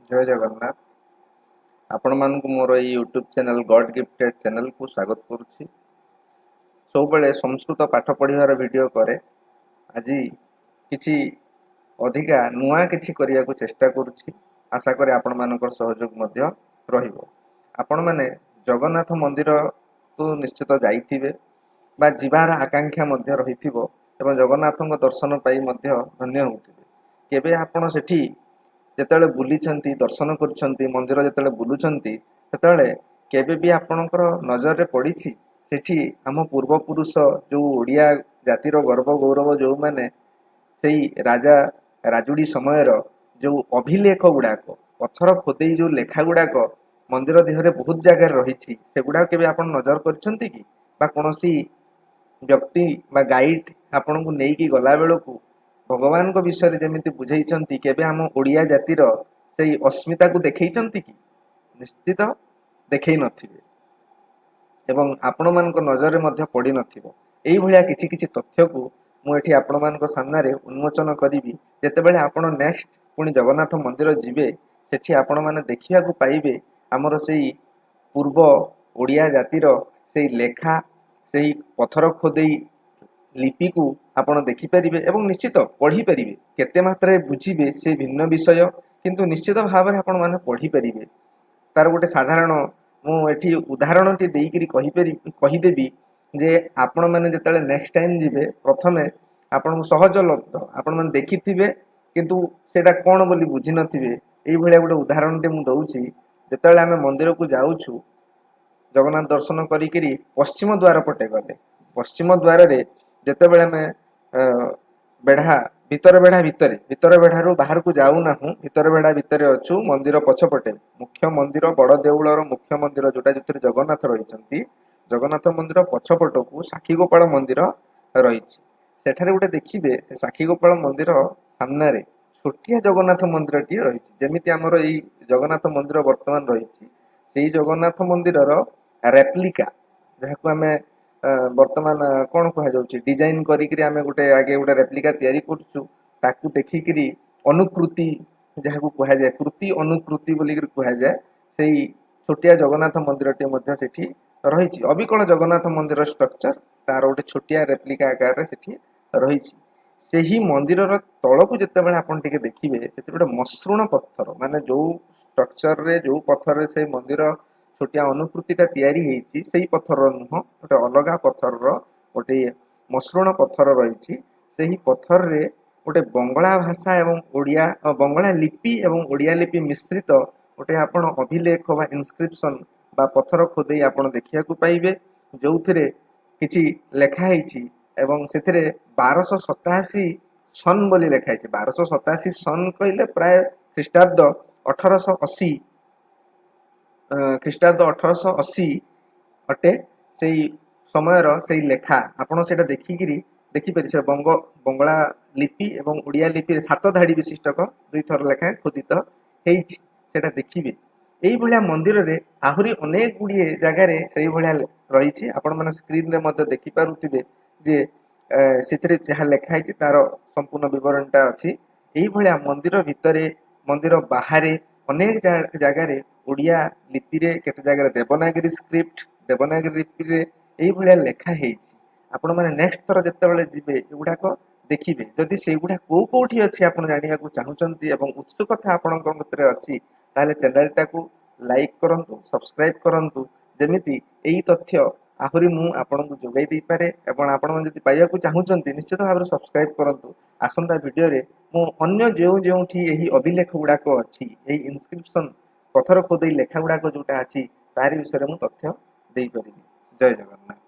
जय जगन्नाथ। आपण मानक मोर YouTube channel God gifted channel को स्वागत करुच्ची। सब बेले संस्कृत पाठ पढ़िबार वीडियो करे। आज किछि अधिका नुआ किछि करिया को चेष्टा करुच्ची। आशा करे आपण मानकर सहयोग मध्य रहिबो। आपण माने जगन्नाथ मंदिर तो निश्चित जाइथिबे बा जिबार आकांक्षा मध्य रहिथिबो एवं जगन्नाथଙ୍କ दर्शन पाई मध्य धन्य होउथिबे। केबे आपण सेठी जेतेବେଳେ ବୁଲିଛନ୍ତି ଦର୍ଶନ କରୁଛନ୍ତି ମନ୍ଦିର ଯେତେବେଳେ ବୁଲୁଛନ୍ତି ସେତେବେଳେ କେବେ ବି ଆପଣଙ୍କର ନଜରରେ ପଡ଼ିଛି ସେଠି ଆମ ପୂର୍ବପୁରୁଷ ଯେଉଁ ଓଡ଼ିଆ ଜାତିର ଗର୍ବ ଗୌରବ ଯେଉଁମାନେ ସେଇ ରାଜା ରାଜୁଡ଼ି ସମୟର ଯେଉଁ ଅଭିଲେଖ ଗୁଡ଼ାକ ପଥର ଖୋଦେଇ ଯେଉଁ ଲେଖା ଗୁଡ଼ାକ ମନ୍ଦିର ଦେହରେ ବହୁତ ଜାଗାରେ ରହିଛି ସେଗୁଡ଼ାକ କେବେ ଆପଣ ନଜର କରିଛନ୍ତି କି ବା କୌଣସି ବ୍ୟକ୍ତି ବା ଗାଇଡ୍ ଆପଣଙ୍କୁ ନେଇକି ଗଲା ବେଳକୁ भगवान विषय जमी बुझे केबे आम ओडिया जातिर से अस्मिता को देखते कि निश्चित देखई नथिबे एवं आपण मान नजर में पड़ नया कि तथ्य को मुझे आपण मान सामने उन्मोचन करी जितेबाला आपण नेक्स्ट पुणी जगन्नाथ मंदिर जीवे सेठी आपण मैंने देखा पाइबे आमर से पूर्व ओडिया जातिर से लेखा से पथर खोदेई लिपि को आपण देखिपारे एवं निश्चित पढ़ी पारे केते मात्रा बुझे से भिन्न विषय किंतु निश्चित भाव में आपण मैंने पढ़ी पारे तार गोटे साधारण मुझे उदाहरण टी कहीदेवी जे आपण मैंने जिते नेक्स्ट टाइम जीवे प्रथमे आपन सहजलब्ध आपण मैंने देखि किंतु सेटा कौन बोली बुझी नथिबे एई भलिया गोटे उदाहरण टे मु दउची जेतेबेले आमे मंदिर को जाउछु जगन्नाथ दर्शन करी पश्चिम द्वार पटे गले पश्चिम द्वार रे जेतेबेले आमे बेढ़ा भितर बेढ़ारू बाहर को जाऊ ना भितर बेढ़ा भितर अच्छु मंदिर पछपटे मुख्य मंदिर बड़ देउलर मुख्य मंदिर जोटा जो जगन्नाथ रही जगन्नाथ मंदिर पछपट को साक्षी गोपाल मंदिर रही सेठारे गोटे देखिए साक्षी गोपाल मंदिर सामने छोटिया जगन्नाथ मंदिर टी रही जमी आमर यही जगन्नाथ मंदिर बर्तमान रही जगन्नाथ मंदिर रेप्लिका जहाँ आम बर्तमान कौन कह डिजाइन करी आम गोटे आगे गोटे रेप्लिका तैयारी करछु ताकू देखिकी अनुकृति जहाँ को कह जाए कृति अनुकृति बोली कह जाए से छोटिया जगन्नाथ मंदिर टी रही अविकल जगन्नाथ मंदिर स्ट्रक्चर तार गोटे छोटिया रेप्लिका आकार से रही से ही मंदिर तल को जिते आपन टिके देखिए से गोटे मसृण पत्थर माने जो स्ट्रक्चर रे जो पत्थर से मंदिर छोटिया अनुकृतिटा तैयारी होती से पत्थर नुह गोटे अलग पत्थर गोटे मसृण पत्थर रही से ही पत्थर रे गोटे बंगला भाषा एवं ओडिया बंगला लिपि एवं ओडिया लिपि मिश्रित गोटे आपण अभिलेख बा इनस्क्रिप्शन बा पत्थर खोदे आपण देखिया पाइबे जो किछि लेखा होती एवं से 1287 सन बोली लेखाई 1287 सन कहले प्राय ख्रीष्टाब्द 1880 ख्रीष्टाब्द 1880 अटे से समयर से लेखा आपण से देखिपारे से बंगला लिपि एवं ओडिया लिपि 7 धाड़ी विशिष्टक 2 थर लेखा खोदित होता देखिए यही भाया मंदिर रे आहुरी अनेक गुड़िए जगार से रही आपण मैंने स्क्रीन रे मध्य देखिपारे जे से जहाँ लेखाई तार संपूर्ण विवरणटा अच्छी यही भाया मंदिर भितर मंदिर बाहर अनेक जगार ओडिया लिपि रे केते जगह देवनागरी स्क्रिप्ट देवनागरी लिपि रे यही भाया लेखाई आपण मैंने नेक्स्ट थर जिते जीवे एगुड़ाक देखिए जदि से गुड़ा कौटी अच्छी आप जानवा चाहूँगी और उत्सुकता आपण अच्छी ताले चैनल टाकू लाइक करंतु सब्सक्राइब करंतु जेमिति यही तथ्य आहुरी मु आपनको जोगाई दे पारे एवं आपण जदि पाइबाकू चाहूँगी निश्चित भाव में सब्सक्राइब करंतु आसंता वीडियो रे मु अन्य जो यही अभिलेख गुड़ाक अच्छी यही इनस्क्रिप्शन पत्थर खोदे लेखा गुड़ाक जोटा अच्छी तारी विषय में तथ्य दे पारिबी। जय जगन्नाथ।